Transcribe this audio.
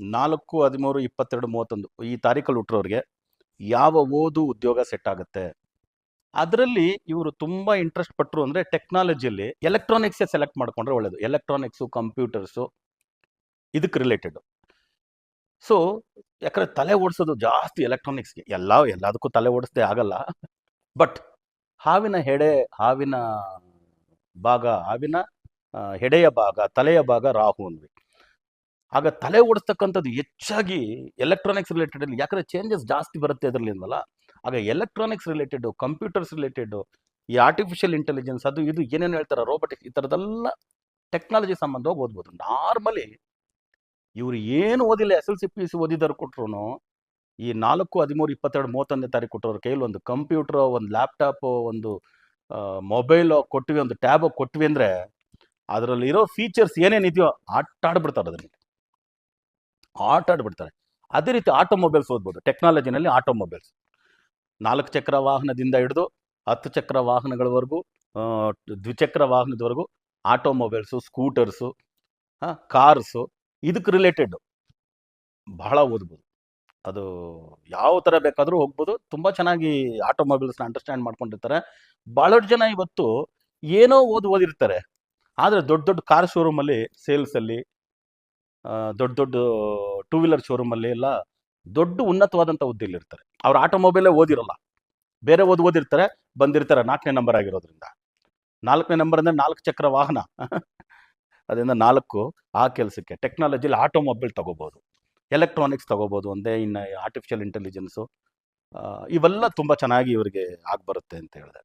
4/13/22/31 ಈ ತಾರೀಕಲ್ಲಿ ಹುಟ್ಟಿರೋರಿಗೆ ಯಾವ ಓದು ಉದ್ಯೋಗ ಸೆಟ್ ಆಗುತ್ತೆ? ಅದರಲ್ಲಿ ಇವರು ತುಂಬಾ ಇಂಟ್ರೆಸ್ಟ್ ಪಟ್ಟರು ಅಂದ್ರೆ ಟೆಕ್ನಾಲಜಿಯಲ್ಲಿ ಎಲೆಕ್ಟ್ರಾನಿಕ್ಸ್ ಸೆಲೆಕ್ಟ್ ಮಾಡ್ಕೊಂಡ್ರೆ ಒಳ್ಳೇದು. ಎಲೆಕ್ಟ್ರಾನಿಕ್ಸು, ಕಂಪ್ಯೂಟರ್ಸು ಇದಕ್ಕೆ ರಿಲೇಟೆಡ್. ಸೊ ಯಾಕಂದ್ರೆ ತಲೆ ಓಡಿಸೋದು ಜಾಸ್ತಿ ಎಲೆಕ್ಟ್ರಾನಿಕ್ಸ್ಗೆ, ಎಲ್ಲದಕ್ಕೂ ತಲೆ ಓಡಿಸದೆ ಆಗಲ್ಲ. ಬಟ್ ಹಾವಿನ ಭಾಗ, ಹೆಡೆಯ ಭಾಗ, ತಲೆಯ ಭಾಗ ರಾಹು ಅಂದ್ವಿ. ಆಗ ತಲೆ ಓಡಿಸ್ತಕ್ಕಂಥದ್ದು ಹೆಚ್ಚಾಗಿ ಎಲೆಕ್ಟ್ರಾನಿಕ್ಸ್ ರಿಲೇಟೆಡ್ ಅಲ್ಲಿ, ಯಾಕಂದ್ರೆ ಚೇಂಜಸ್ ಜಾಸ್ತಿ ಬರುತ್ತೆ ಅದರಲ್ಲಿ ಅಂದಲ್ಲ. ಆಗ ಎಲೆಕ್ಟ್ರಾನಿಕ್ಸ್ ರಿಲೇಟೆಡ್, ಕಂಪ್ಯೂಟರ್ಸ್ ರಿಲೇಟೆಡ್, ಈ ಆರ್ಟಿಫಿಷಿಯಲ್ ಇಂಟೆಲಿಜೆನ್ಸ್ ಅದು ಇದು ಏನೇನು ಹೇಳ್ತಾರೆ, ರೋಬೋಟಿಕ್ಸ್, ಈ ಥರದ್ದೆಲ್ಲ ಟೆಕ್ನಾಲಜಿ ಸಂಬಂಧವಾಗಿ ಓದ್ಬೋದು. ನಾರ್ಮಲಿ ಇವರು ಏನು ಓದಿಲ್ಲ, SLC PUC ಓದಿದಾರು ಕೊಟ್ರು ಈ 4/13/22/31 ಕೊಟ್ಟವ್ರ ಕೈಯಲ್ಲಿ ಒಂದು ಕಂಪ್ಯೂಟರ್, ಒಂದು ಲ್ಯಾಪ್ಟಾಪ್, ಒಂದು ಮೊಬೈಲ್ ಕೊಟ್ವಿ, ಒಂದು ಟ್ಯಾಬ್ ಕೊಟ್ವಿ ಅಂದ್ರೆ ಅದರಲ್ಲಿರೋ ಫೀಚರ್ಸ್ ಏನೇನಿದೆಯೋ ಆಟಾಡ್ಬಿಡ್ತಾರೆ, ಆಟಾಡ್ಬಿಡ್ತಾರೆ. ಅದೇ ರೀತಿ ಆಟೋಮೊಬೈಲ್ಸ್ ಓದ್ಬೋದು. ಟೆಕ್ನಾಲಜಿನಲ್ಲಿ ಆಟೋಮೊಬೈಲ್ಸ್ 4 ಚಕ್ರ ವಾಹನದಿಂದ ಹಿಡಿದು 10 ಚಕ್ರ ವಾಹನಗಳವರೆಗೂ, ದ್ವಿಚಕ್ರ ವಾಹನದವರೆಗೂ ಆಟೋಮೊಬೈಲ್ಸು, ಸ್ಕೂಟರ್ಸು, ಕಾರ್ಸು, ಇದಕ್ಕೆ ರಿಲೇಟೆಡ್ ಬಹಳ ಓದ್ಬೋದು. ಅದು ಯಾವ ಥರ ಬೇಕಾದರೂ ಹೋಗ್ಬೋದು. ತುಂಬ ಚೆನ್ನಾಗಿ ಆಟೋಮೊಬೈಲ್ಸ್ನ ಅಂಡರ್ಸ್ಟ್ಯಾಂಡ್ ಮಾಡ್ಕೊಂಡಿರ್ತಾರೆ. ಭಾಳಷ್ಟು ಜನ ಇವತ್ತು ಏನೋ ಓದಿರ್ತಾರೆ, ಆದರೆ ದೊಡ್ಡ ದೊಡ್ಡ ಕಾರ್ ಶೋರೂಮಲ್ಲಿ, ಸೇಲ್ಸಲ್ಲಿ, ದೊಡ್ಡ ಟೂ ವೀಲರ್ ಶೋರೂಮಲ್ಲಿ ಎಲ್ಲ ದೊಡ್ಡ ಉನ್ನತವಾದಂಥ ಹುದ್ದೆಯಲ್ಲಿರ್ತಾರೆ. ಅವ್ರು ಆಟೋಮೊಬೈಲೇ ಓದಿರಲ್ಲ, ಬೇರೆ ಓದಿರ್ತಾರೆ, ಬಂದಿರ್ತಾರೆ 4ನೇ ನಂಬರ್ ಆಗಿರೋದ್ರಿಂದ. 4ನೇ ನಂಬರ್ ಅಂದರೆ 4 ಚಕ್ರ ವಾಹನ ಅದರಿಂದ 4 ಆ ಕೆಲಸಕ್ಕೆ. ಟೆಕ್ನಾಲಜಿಲಿ ಆಟೋಮೊಬೈಲ್ ತಗೋಬೋದು, ಎಲೆಕ್ಟ್ರಾನಿಕ್ಸ್ ತಗೋಬೋದು, ಒಂದೇ. ಇನ್ನು ಆರ್ಟಿಫಿಷಿಯಲ್ ಇಂಟೆಲಿಜೆನ್ಸು, ಇವೆಲ್ಲ ತುಂಬ ಚೆನ್ನಾಗಿ ಇವರಿಗೆ ಆಗ್ಬರುತ್ತೆ ಅಂತ ಹೇಳಿದೆ.